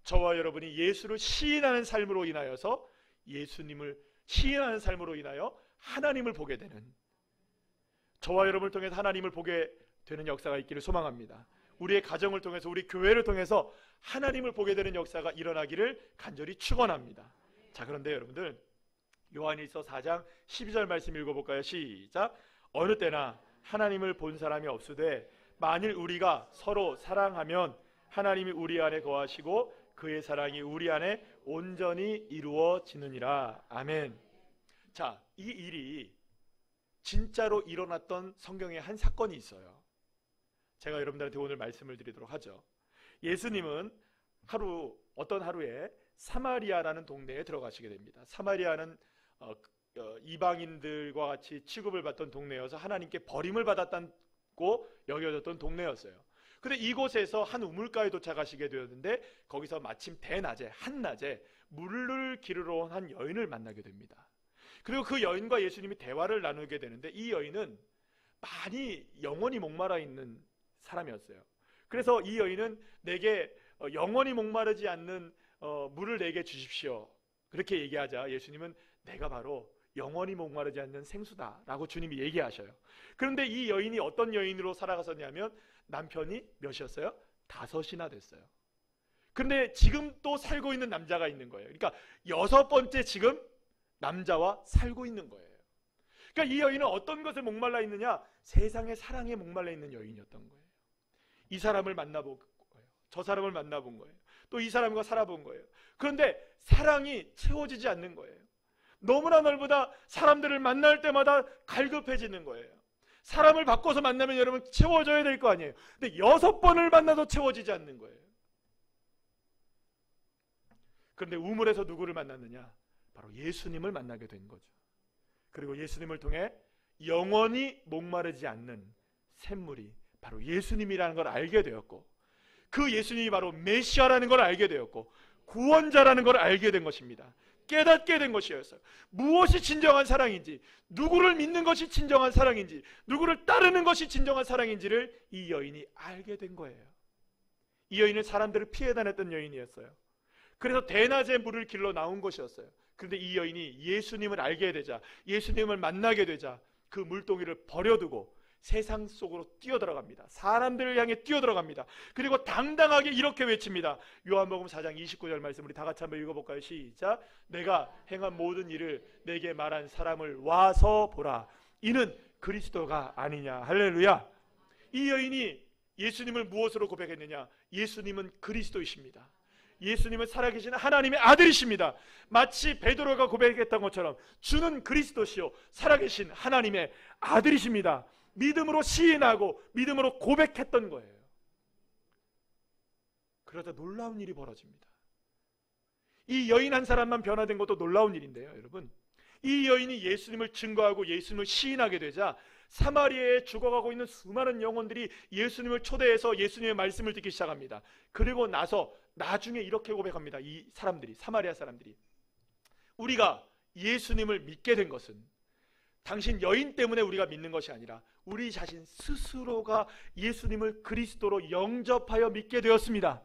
저와 여러분이 예수를 시인하는 삶으로 인하여서, 예수님을 시인하는 삶으로 인하여 하나님을 보게 되는, 저와 여러분을 통해서 하나님을 보게 되는 역사가 있기를 소망합니다. 우리의 가정을 통해서, 우리 교회를 통해서 하나님을 보게 되는 역사가 일어나기를 간절히 축원합니다. 자, 그런데 여러분들, 요한일서 4장 12절 말씀 읽어볼까요? 시작. 어느 때나 하나님을 본 사람이 없으되 만일 우리가 서로 사랑하면 하나님이 우리 안에 거하시고 그의 사랑이 우리 안에 온전히 이루어지느니라. 아멘. 자, 이 일이 진짜로 일어났던 성경에 한 사건이 있어요. 제가 여러분들한테 오늘 말씀을 드리도록 하죠. 예수님은 어떤 하루에 사마리아라는 동네에 들어가시게 됩니다. 사마리아는 이방인들과 같이 취급을 받던 동네여서 하나님께 버림을 받았다고 여겨졌던 동네였어요. 근데 이곳에서 한 우물가에 도착하시게 되었는데, 거기서 마침 한낮에 물을 기르러 온 한 여인을 만나게 됩니다. 그리고 그 여인과 예수님이 대화를 나누게 되는데, 이 여인은 많이 영원히 목마라 있는 사람이었어요. 그래서 이 여인은 내게 영원히 목마르지 않는 물을 내게 주십시오, 그렇게 얘기하자 예수님은 내가 바로 영원히 목마르지 않는 생수다 라고 주님이 얘기하셔요. 그런데 이 여인이 어떤 여인으로 살아갔었냐면, 남편이 몇이었어요? 5이나 됐어요. 그런데 지금 또 살고 있는 남자가 있는 거예요. 그러니까 6번째 지금 남자와 살고 있는 거예요. 그러니까 이 여인은 어떤 것에 목말라 있느냐? 세상의 사랑에 목말라 있는 여인이었던 거예요. 이 사람을 만나본 거예요. 저 사람을 만나본 거예요. 또 이 사람과 살아본 거예요. 그런데 사랑이 채워지지 않는 거예요. 너무나 넓으다 사람들을 만날 때마다 갈급해지는 거예요. 사람을 바꿔서 만나면 여러분 채워져야 될 거 아니에요. 근데 6번을 만나도 채워지지 않는 거예요. 그런데 우물에서 누구를 만났느냐? 바로 예수님을 만나게 된 거죠. 그리고 예수님을 통해 영원히 목마르지 않는 샘물이 바로 예수님이라는 걸 알게 되었고, 그 예수님이 바로 메시아라는 걸 알게 되었고, 구원자라는 걸 알게 된 것입니다. 깨닫게 된 것이었어요. 무엇이 진정한 사랑인지, 누구를 믿는 것이 진정한 사랑인지, 누구를 따르는 것이 진정한 사랑인지를 이 여인이 알게 된 거예요. 이 여인은 사람들을 피해 다녔던 여인이었어요. 그래서 대낮에 물을 길러 나온 것이었어요. 그런데 이 여인이 예수님을 알게 되자, 예수님을 만나게 되자 그 물동이를 버려두고 세상 속으로 뛰어들어갑니다. 사람들을 향해 뛰어들어갑니다. 그리고 당당하게 이렇게 외칩니다. 요한복음 4장 29절 말씀 우리 다 같이 한번 읽어볼까요? 시작. 내가 행한 모든 일을 내게 말한 사람을 와서 보라. 이는 그리스도가 아니냐. 할렐루야. 이 여인이 예수님을 무엇으로 고백했느냐? 예수님은 그리스도이십니다. 예수님은 살아계신 하나님의 아들이십니다. 마치 베드로가 고백했던 것처럼 주는 그리스도시요 살아계신 하나님의 아들이십니다. 믿음으로 시인하고 믿음으로 고백했던 거예요. 그러다 놀라운 일이 벌어집니다. 이 여인 한 사람만 변화된 것도 놀라운 일인데요, 여러분. 이 여인이 예수님을 증거하고 예수님을 시인하게 되자 사마리아에 죽어가고 있는 수많은 영혼들이 예수님을 초대해서 예수님의 말씀을 듣기 시작합니다. 그리고 나서 나중에 이렇게 고백합니다. 이 사람들이, 사마리아 사람들이, 우리가 예수님을 믿게 된 것은 당신 여인 때문에 우리가 믿는 것이 아니라 우리 자신 스스로가 예수님을 그리스도로 영접하여 믿게 되었습니다.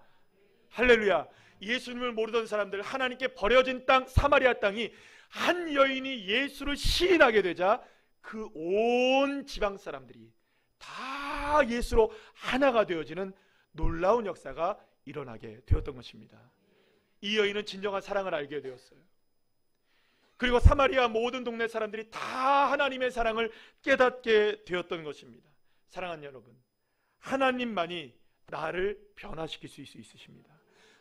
할렐루야. 예수님을 모르던 사람들, 하나님께 버려진 땅 사마리아 땅이 한 여인이 예수를 시인하게 되자 그 온 지방 사람들이 다 예수로 하나가 되어지는 놀라운 역사가 일어나게 되었던 것입니다. 이 여인은 진정한 사랑을 알게 되었어요. 그리고 사마리아 모든 동네 사람들이 다 하나님의 사랑을 깨닫게 되었던 것입니다. 사랑하는 여러분, 하나님만이 나를 변화시킬 수 있으십니다.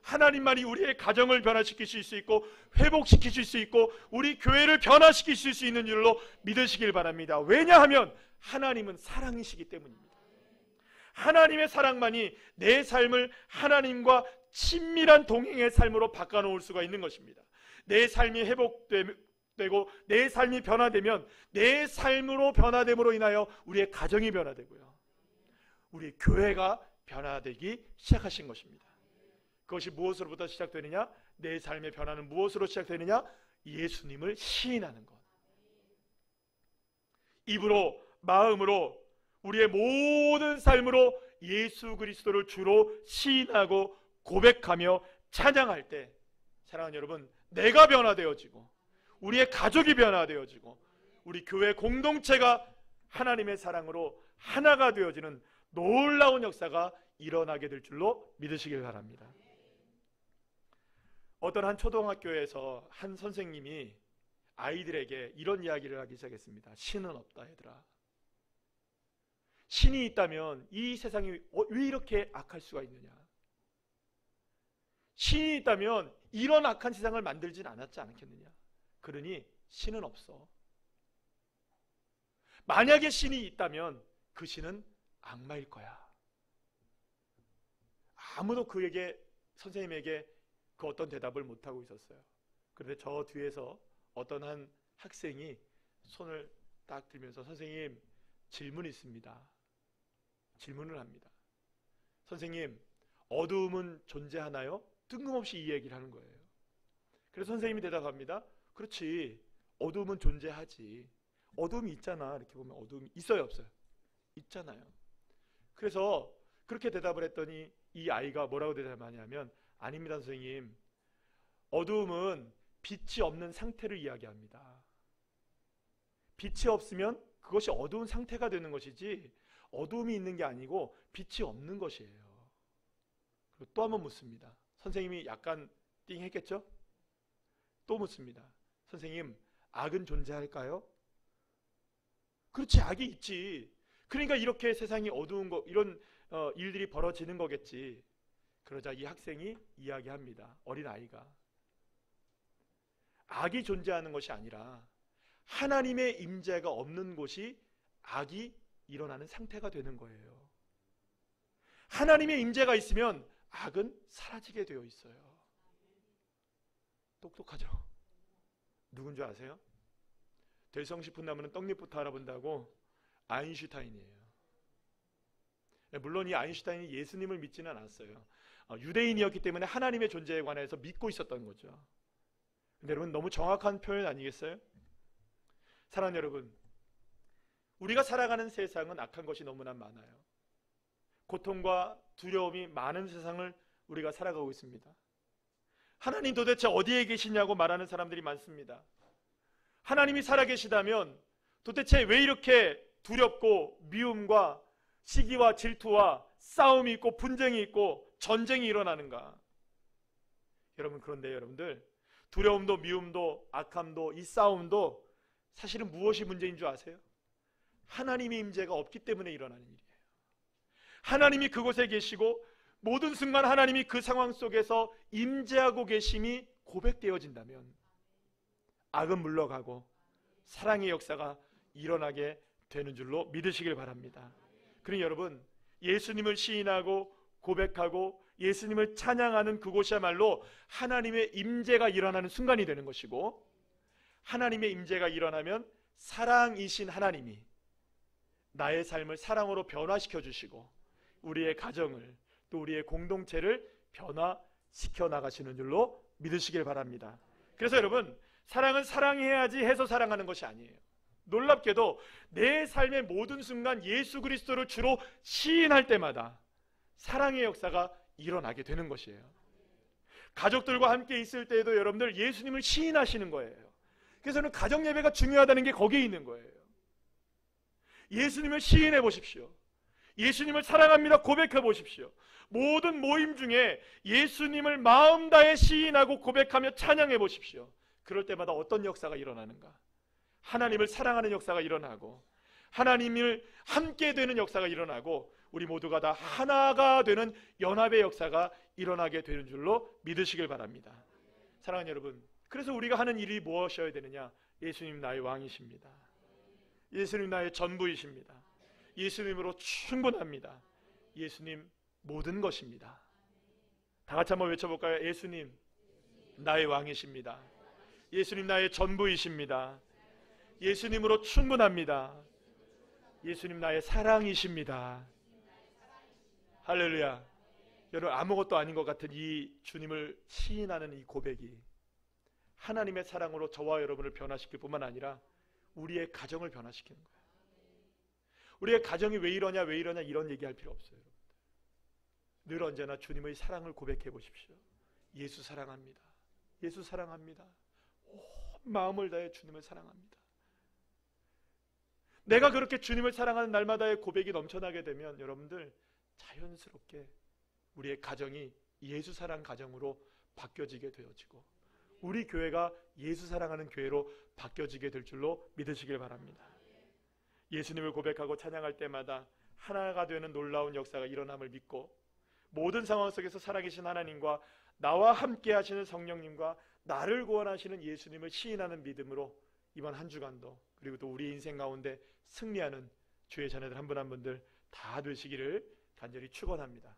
하나님만이 우리의 가정을 변화시키실 수 있고 회복시키실 수 있고 우리 교회를 변화시키실 수 있는 줄로 믿으시길 바랍니다. 왜냐하면 하나님은 사랑이시기 때문입니다. 하나님의 사랑만이 내 삶을 하나님과 친밀한 동행의 삶으로 바꿔놓을 수가 있는 것입니다. 내 삶이 회복되고 내 삶이 변화되면 내 삶으로 변화됨으로 인하여 우리의 가정이 변화되고요, 우리 교회가 변화되기 시작하신 것입니다. 그것이 무엇으로부터 시작되느냐? 내 삶의 변화는 무엇으로 시작되느냐? 예수님을 시인하는 것. 입으로, 마음으로, 우리의 모든 삶으로 예수 그리스도를 주로 시인하고 고백하며 찬양할 때, 사랑하는 여러분, 내가 변화되어지고 우리의 가족이 변화되어지고 우리 교회 공동체가 하나님의 사랑으로 하나가 되어지는 놀라운 역사가 일어나게 될 줄로 믿으시길 바랍니다. 어떤 한 초등학교에서 한 선생님이 아이들에게 이런 이야기를 하기 시작했습니다. 신은 없다 얘들아. 신이 있다면 이 세상이 왜 이렇게 악할 수가 있느냐? 신이 있다면 이런 악한 세상을 만들진 않았지 않겠느냐? 그러니 신은 없어. 만약에 신이 있다면 그 신은 악마일 거야. 아무도 선생님에게 그 어떤 대답을 못하고 있었어요. 그런데 저 뒤에서 어떤 한 학생이 손을 딱 들면서, 선생님, 질문이 있습니다. 질문을 합니다. 선생님, 어두움은 존재하나요? 뜬금없이 이 얘기를 하는 거예요. 그래서 선생님이 대답합니다. 그렇지, 어두움은 존재하지. 어두움이 있잖아. 이렇게 보면 어두움이 있어요, 없어요? 있잖아요. 그래서 그렇게 대답을 했더니 이 아이가 뭐라고 대답하냐면, 아닙니다 선생님, 어두움은 빛이 없는 상태를 이야기합니다. 빛이 없으면 그것이 어두운 상태가 되는 것이지 어두움이 있는 게 아니고 빛이 없는 것이에요. 그리고 또 한번 묻습니다. 선생님이 약간 띵 했겠죠? 또 묻습니다. 선생님, 악은 존재할까요? 그렇지, 악이 있지. 그러니까 이렇게 세상이 어두운 거, 이런 일들이 벌어지는 거겠지. 그러자 이 학생이 이야기합니다. 어린 아이가. 악이 존재하는 것이 아니라 하나님의 임재가 없는 곳이 악이 일어나는 상태가 되는 거예요. 하나님의 임재가 있으면 악은 사라지게 되어 있어요. 똑똑하죠? 누군 줄 아세요? 될성 싶은 나무는 떡잎부터 알아본다고 아인슈타인이에요. 물론 이 아인슈타인이 예수님을 믿지는 않았어요. 유대인이었기 때문에 하나님의 존재에 관해서 믿고 있었던 거죠. 근데 여러분, 너무 정확한 표현 아니겠어요? 사랑하는 여러분, 우리가 살아가는 세상은 악한 것이 너무나 많아요. 고통과 두려움이 많은 세상을 우리가 살아가고 있습니다. 하나님 도대체 어디에 계시냐고 말하는 사람들이 많습니다. 하나님이 살아계시다면 도대체 왜 이렇게 두렵고 미움과 시기와 질투와 싸움이 있고 분쟁이 있고 전쟁이 일어나는가? 여러분, 그런데 여러분들, 두려움도 미움도 악함도 이 싸움도 사실은 무엇이 문제인 줄 아세요? 하나님의 임재가 없기 때문에 일어나는 일이에요. 하나님이 그곳에 계시고 모든 순간 하나님이 그 상황 속에서 임재하고 계심이 고백되어진다면 악은 물러가고 사랑의 역사가 일어나게 되는 줄로 믿으시길 바랍니다. 그러니 여러분, 예수님을 시인하고 고백하고 예수님을 찬양하는 그곳이야말로 하나님의 임재가 일어나는 순간이 되는 것이고, 하나님의 임재가 일어나면 사랑이신 하나님이 나의 삶을 사랑으로 변화시켜 주시고 우리의 가정을 또 우리의 공동체를 변화시켜 나가시는 줄로 믿으시길 바랍니다. 그래서 여러분, 사랑은 사랑해야지 해서 사랑하는 것이 아니에요. 놀랍게도 내 삶의 모든 순간 예수 그리스도를 주로 시인할 때마다 사랑의 역사가 일어나게 되는 것이에요. 가족들과 함께 있을 때에도 여러분들 예수님을 시인하시는 거예요. 그래서 저는 가정 예배가 중요하다는 게 거기에 있는 거예요. 예수님을 시인해 보십시오. 예수님을 사랑합니다 고백해 보십시오. 모든 모임 중에 예수님을 마음 다해 시인하고 고백하며 찬양해 보십시오. 그럴 때마다 어떤 역사가 일어나는가? 하나님을 사랑하는 역사가 일어나고 하나님을 함께 되는 역사가 일어나고 우리 모두가 다 하나가 되는 연합의 역사가 일어나게 되는 줄로 믿으시길 바랍니다. 사랑하는 여러분, 그래서 우리가 하는 일이 무엇이어야 되느냐? 예수님 나의 왕이십니다. 예수님 나의 전부이십니다. 예수님으로 충분합니다. 예수님 모든 것입니다. 다 같이 한번 외쳐볼까요? 예수님 나의 왕이십니다. 예수님 나의 전부이십니다. 예수님으로 충분합니다. 예수님 나의 사랑이십니다. 할렐루야. 여러분, 아무것도 아닌 것 같은 이 주님을 시인하는 이 고백이 하나님의 사랑으로 저와 여러분을 변화시킬 뿐만 아니라 우리의 가정을 변화시키는 거예요. 우리의 가정이 왜 이러냐 이런 얘기할 필요 없어요. 늘 언제나 주님의 사랑을 고백해 보십시오. 예수 사랑합니다. 예수 사랑합니다. 온 마음을 다해 주님을 사랑합니다. 내가 그렇게 주님을 사랑하는 날마다의 고백이 넘쳐나게 되면 여러분들 자연스럽게 우리의 가정이 예수 사랑 가정으로 바뀌어지게 되어지고 우리 교회가 예수 사랑하는 교회로 바뀌어지게 될 줄로 믿으시길 바랍니다. 예수님을 고백하고 찬양할 때마다 하나가 되는 놀라운 역사가 일어남을 믿고 모든 상황 속에서 살아계신 하나님과 나와 함께 하시는 성령님과 나를 구원하시는 예수님을 시인하는 믿음으로 이번 한 주간도 그리고 또 우리 인생 가운데 승리하는 주의 자녀들 한 분 한 분들 다 되시기를 간절히 축원합니다.